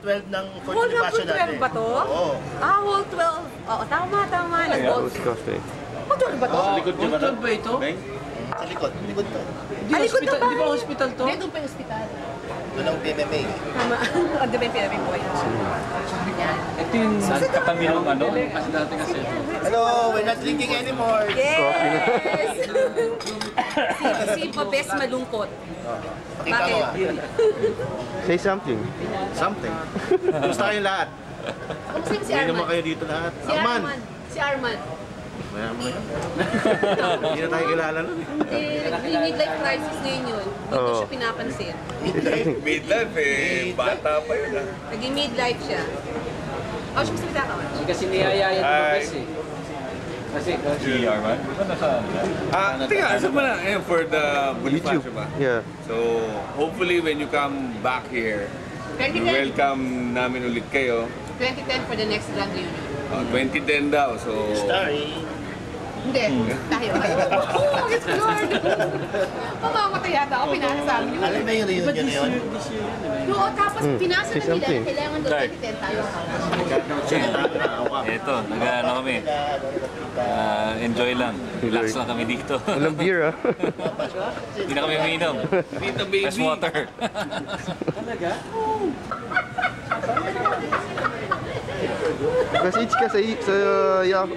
12 ng Whole Fortune Hall 12 ba to? Oo. Ah, Hall 12. Oo, tama. Who's Cafe? Hall 12 ba to? Likod nyo ba ito? Sa likod. Likod to. Likod to ba? Di ba hospital to? Hindi, doon pa yung ospital. Doon ang PMMA. Tama. Ang dami yung pinaming buhay. Ito yung katabi ng ano? Kasi dati kasi. Hello, we're not drinking anymore. Yes! si Babes malungkot. Pakita mo nga. Say something. Something. Gusto kayong lahat. Kamusta yung si Hindi naman Arman? kayo dito lahat. Si Arman. Si Arman. Maya. Hindi na tayo kilala nun eh. Midlife crisis ngayon yun. Hindi ko siya pinapansin. Midlife eh, bata pa yun ah. Naging midlife siya. Oh, siya magsalita ka. Kasi niyayayan mo bes eh. Kasi Si Arman? Tinga, asa ba na? Ayun, for the Bonifacio ba? Yeah. So, hopefully when you come back here, 2010. welcome namin ulit kayo. 2010 for the next grand reunion. 2010 daw, so... Story. Hindi, tayo. Oh, it's Lord! Mamamatay yata ako, pinasasabi niyo. Alam mo yung reunion na yun? Oo, tapos pinasa Say na nila something. na kailangan doon 2010 tayo. Ito, nag-ano kami. Enjoy lang. Relax lang kami dito. Walang beer ah. Hindi na kami umiinom. Tita baby. Fresh water. Message ka sa yak.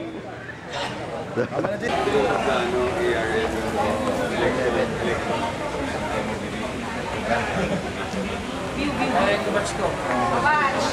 batch ko. Watch!